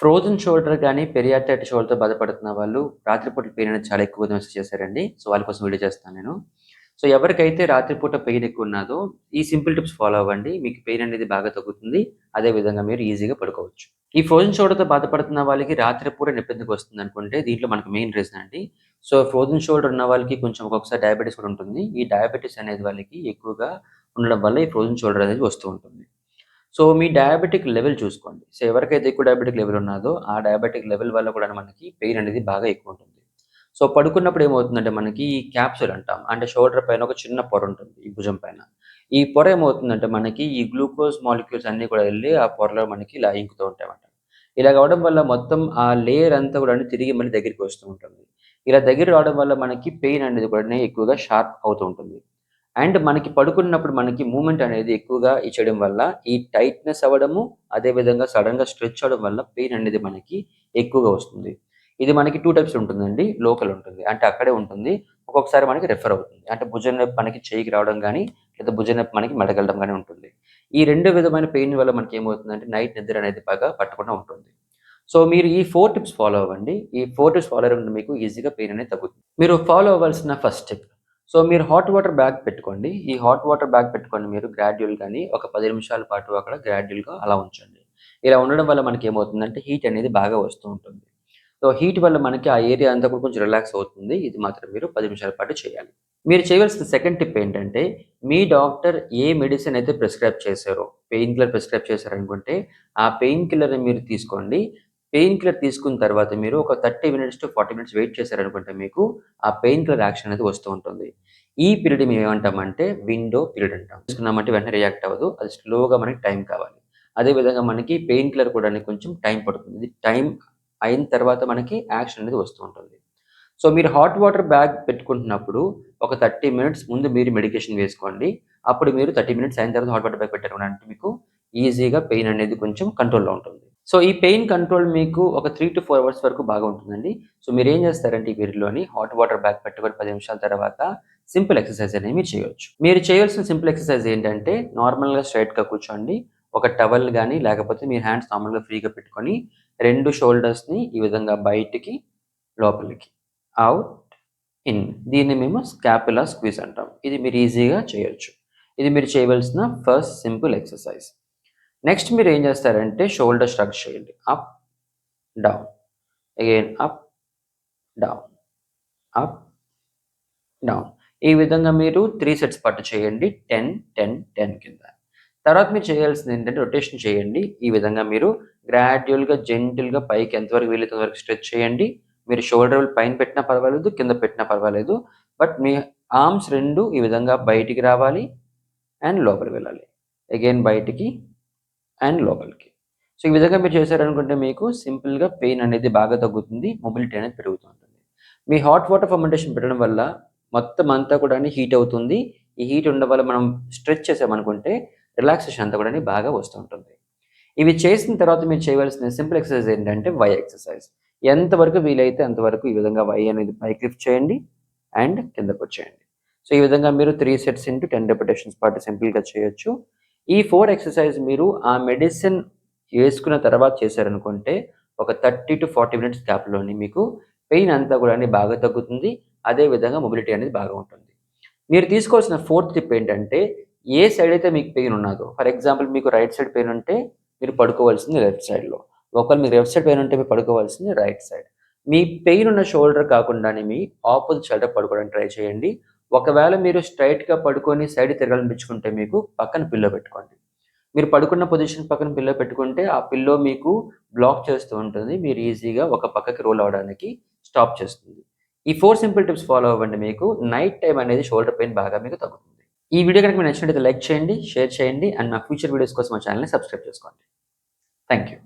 Frozen shoulder గానీ, పెరియార్టైటిస్ షోల్డర్‌తో బాధపడుతున్న వాళ్ళు రాత్రిపూట పెయిన్ అనేది చాలా ఎక్కువగా మెసేజ్ చేశారండి. సో, వాళ్ళ కోసం వీడియో చేస్తాను నేను. సో, ఎవరికైతే రాత్రిపూట పెయిన్ ఎక్కువ ఉన్నాదో, ఈ సింపుల్ టిప్స్ ఫాలో అవ్వండి. మీకు పెయిన్ అనేది బాగా తగ్గుతుంది. అదే విధంగా మీరు ఈజీగా పడుకోవచ్చు. ఈ ఫ్రోజన్ షోల్డర్‌తో బాధపడుతున్న వాళ్ళకి రాత్రిపూట నొప్పెందుకొస్తుందనుకుంటే, దీంట్లో మనకు మెయిన్ రీజన్ అండి. సో, ఫ్రోజన్ షోల్డర్ ఉన్న వాళ్ళకి కొంచెం ఒక్కొక్కసారి డయాబెటిస్ కూడా ఉంటుంది. ఈ డయాబెటిస్ అనేది వాళ్ళకి ఎక్కువగా ఉండడం వల్ల ఈ ఫ్రోజన్ షోల్డర్ అనేది వస్తూ ఉంటుంది. సో, మీ డయాబెటిక్ లెవెల్ చూసుకోండి. సో, ఎవరికైతే ఎక్కువ డయాబెటిక్ లెవెల్ ఉన్నాదో, ఆ డయాబెటిక్ లెవెల్ వల్ల కూడా మనకి పెయిన్ అనేది బాగా ఎక్కువుంటుంది. సో, పడుకున్నప్పుడు ఏమవుతుందంటే మనకి ఈ క్యాప్సూల్ అంటాం. అంటే షోల్డర్ పైన ఒక చిన్న పొర ఉంటుంది. ఈ భుజం పైన. ఈ పొర ఏమవుతుందంటే మనకి ఈ గ్లూకోజ్ మాలిక్యూల్స్ అన్నీ కూడా ఎళ్లి ఆ పొరలో మనకి ఇలా ఇంకుతూ ఉంటాయన్నమాట. ఇలాగ అవ్వడం వల్ల మొత్తం ఆ లేయర్ అంతా కూడాను తిరిగి మళ్ళీ దగ్గరికి వస్తూ ఉంటుంది. ఇలా దగ్గరికి రావడం వల్ల మనకి పెయిన్ అనేది కూడాను ఎక్కువగా షార్ప్ అవుతూ ఉంటుంది. అండ్ మనకి పడుకున్నప్పుడు మనకి మూవ్‌మెంట్ అనేది ఎక్కువగా చేయడం వల్ల ఈ టైట్‌నెస్ అవ్వడము, అదే విధంగా సడెన్‌గా స్ట్రెచ్ అవ్వడం వల్ల పెయిన్ అనేది మనకి ఎక్కువగా వస్తుంది. ఇది మనకి 2 టైప్స్ ఉంటుందండి. లోకల్ ఉంటుంది. అంటే అక్కడే ఉంటుంది. ఒక్కొక్కసారి మనకి రిఫర్ అవుతుంది. అంటే భుజం నొప్పి మనకి చెయ్యికి రావడం గానీ, లేదా భుజం నొప్పి మనకి మెడకెళ్ళడం గానీ ఉంటుంది. ఈ 2 విధమైన పెయిన్ వల్ల మనకేమవుతుందంటే నైట్ నిద్ర అనేది బాగా పట్టకుండా ఉంటుంది. సో, మీరు ఈ 4 టిప్స్ ఫాలో అవ్వండి. ఈ 4 టిప్స్ ఫాలో అవ్వడం మీకు ఈజీగా పెయిన్ అనేది తగ్గుతుంది. మీరు ఫాలో అవ్వాల్సిన ఫస్ట్ స్టెప్. సో, మీరు హాట్ వాటర్ బ్యాగ్ పెట్టుకోండి. ఈ హాట్ వాటర్ బ్యాగ్ పెట్టుకొని మీరు గ్రాడ్యుయల్‌గాని ఒక 10 నిమిషాల పాటు అక్కడ గ్రాడ్యుయల్‌గా అలా ఉంచండి. ఇలా ఉండడం వల్ల మనకేమవుతుందంటే హీట్ అనేది బాగా వస్తూ ఉంటుంది. సో, హీట్ వల్ల మనకి ఆ ఏరియా అంతా కూడా కొంచెం రిలాక్స్ అవుతుంది. ఇది మాత్రం మీరు 10 నిమిషాల పాటు చేయాలి. మీరు చేయవలసిన సెకండ్ టిప్ ఏంటంటే, మీ డాక్టర్ ఏ మెడిసిన్ అయితే ప్రిస్క్రైబ్ చేశారో, పెయిన్ కిల్లర్ ప్రిస్క్రైబ్ చేశారనుకుంటే, ఆ పెయిన్ కిల్లర్‌ని మీరు తీసుకోండి. పెయిన్ కిల్లర్ తీసుకున్న తర్వాత మీరు ఒక 30 మినిట్స్ టు 40 మినిట్స్ వెయిట్ చేశారనుకుంటే మీకు ఆ పెయిన్ కిల్లర్ యాక్షన్ అనేది వస్తూ ఉంటుంది. ఈ పీరియడ్ మేమేమంటామంటే విండో పీరియడ్ అంటాం. తీసుకున్నామంటే వెంటనే రియాక్ట్ అవ్వదు. అది స్లోగా మనకి టైం కావాలి. అదే విధంగా మనకి పెయిన్ కిల్లర్ కూడా కొంచెం టైం పడుతుంది. ఇది టైం అయిన తర్వాత మనకి యాక్షన్ అనేది వస్తూ ఉంటుంది. సో, మీరు హాట్ వాటర్ బ్యాగ్ పెట్టుకుంటున్నప్పుడు ఒక 30 మినిట్స్ ముందు మీరు మెడికేషన్ వేసుకోండి. అప్పుడు మీరు 30 మినిట్స్ అయిన తర్వాత హాట్ వాటర్ బ్యాగ్ పెట్టారనంటే మీకు ఈజీగా పెయిన్ అనేది కొంచెం కంట్రోల్‌లో ఉంటుంది. సో, ఈ పెయిన్ కంట్రోల్ మీకు ఒక 3-4 అవర్స్ వరకు బాగా ఉంటుందండి. సో, మీరేం చేస్తారంటే ఈ పీరియడ్‌లోని హాట్ వాటర్ బ్యాగ్ పెట్టుకొని 10 నిమిషాల తర్వాత సింపుల్ ఎక్సర్‌సైజ్ అనేది మీరు చేయొచ్చు. మీరు చేయవలసిన సింపుల్ ఎక్సర్‌సైజ్ ఏంటంటే నార్మల్‌గా స్ట్రెయిట్‌గా కూర్చోండి. ఒక టవల్ గాని లేకపోతే మీ హ్యాండ్స్ నార్మల్‌గా ఫ్రీగా పెట్టుకొని 2 షోల్డర్స్‌ని ఈ విధంగా బయటికి, లోపలికి, ఔట్, ఇన్. దీన్ని మేము స్కాపులా స్క్వీజ్ అంటాం. ఇది మీరు ఈజీగా చేయొచ్చు. ఇది మీరు చేయవలసిన ఫస్ట్ సింపుల్ ఎక్సర్‌సైజ్. నెక్స్ట్ మీరేం చేస్తారంటే షోల్డర్ షరగ్ చేయండి. Up, down, again up, down, up, down. ఈ విధంగా మీరు 3 సెట్స్ పాటు చేయండి. 10, 10, 10 కింద. తర్వాత మీరు చేయాల్సిందేంటంటే రొటేషన్ చేయండి. ఈ విధంగా మీరు గ్రాడ్యుయల్‌గా, జెంటిల్‌గా పైకి ఎంతవరకు వీలైతే అంతవరకు స్ట్రెచ్ చేయండి. మీరు షోల్డర్ పైన పెట్టినా పర్వాలేదు, కింద పెట్టినా పర్వాలేదు. బట్ మీ ఆర్మ్స్ 2 ఈ విధంగా బయటికి రావాలి అండ్ లోపలికి వెళ్ళాలి. అగైన్ బయటికి అండ్ లోపలికి. సో, ఈ విధంగా మీరు చేశారనుకుంటే మీకు సింపుల్‌గా పెయిన్ అనేది బాగా తగ్గుతుంది. మొబిలిటీ అనేది పెరుగుతూ ఉంటుంది. మీ హాట్ వాటర్ ఫర్మెంటేషన్ పెట్టడం వల్ల మొత్తం అంతా కూడాని హీట్ అవుతుంది. ఈ హీట్ ఉండడం వల్ల మనం స్ట్రెచ్ చేసామనుకుంటే రిలాక్సేషన్ అంతా కూడాని బాగా వస్తూ ఉంటుంది. ఇవి చేసిన తర్వాత మీరు చేయవలసిన సింపుల్ ఎక్సర్‌సైజ్ ఏంటంటే వై ఎక్సర్‌సైజ్. ఎంతవరకు వీలైతే అంతవరకు ఈ విధంగా వై అనేది పైకి లిఫ్ట్ చేయండి అండ్ కిందకొచ్చేయండి. సో, ఈ విధంగా మీరు 3 సెట్స్ ఇంటూ 10 రిపిటేషన్స్ పాటు సింపుల్‌గా చేయొచ్చు. ఈ 4 ఎక్సర్‌సైజ్ మీరు ఆ మెడిసిన్ వేసుకున్న తర్వాత చేశారనుకుంటే ఒక 30-40 మినిట్స్ గ్యాప్‌లోని మీకు పెయిన్ అంతా కూడాని బాగా తగ్గుతుంది. అదే విధంగా మొబిలిటీ అనేది బాగా ఉంటుంది. మీరు తీసుకోవాల్సిన ఫోర్త్ టిప్ ఏంటంటే ఏ సైడ్ అయితే మీకు పెయిన్ ఉన్నాదో ఫర్ ఎగ్జాంపుల్ మీకు రైట్ సైడ్ పెయిన్ ఉంటే మీరు పడుకోవాల్సింది లెఫ్ట్ సైడ్‌లో. ఒకవేళ మీకు లెఫ్ట్ సైడ్ పెయిన్ ఉంటే మీరు పడుకోవాల్సింది రైట్ సైడ్. మీ పెయిన్ ఉన్న షోల్డర్ కాకుండానే మీ ఆపోజిట్ షోల్డర్ పడుకోవడానికి ట్రై చేయండి. ఒకవేళ మీరు స్ట్రెయిట్‌గా పడుకొని సైడ్ తిరగాలనిపించుకుంటే మీకు పక్కన పిల్లో పెట్టుకోండి. మీరు పడుకున్న పొజిషన్ పక్కన పిల్లో పెట్టుకుంటే ఆ పిల్లో మీకు బ్లాక్ చేస్తూ ఉంటుంది. మీరు ఈజీగా ఒక పక్కకి రోల్ అవ్వడానికి స్టాప్ చేస్తుంది. ఈ 4 సింపుల్ టిప్స్ ఫాలో అవ్వండి. మీకు నైట్ టైమ్ అనేది షోల్డర్ పెయిన్ బాగా మీకు తగ్గుతుంది. ఈ వీడియో గనుక మీకు నచ్చినట్లయితే లైక్ చేయండి, షేర్ చేయండి అండ్ నా ఫ్యూచర్ వీడియోస్ కోసం మా ఛానెల్‌ని సబ్స్క్రైబ్ చేసుకోండి. Thank you.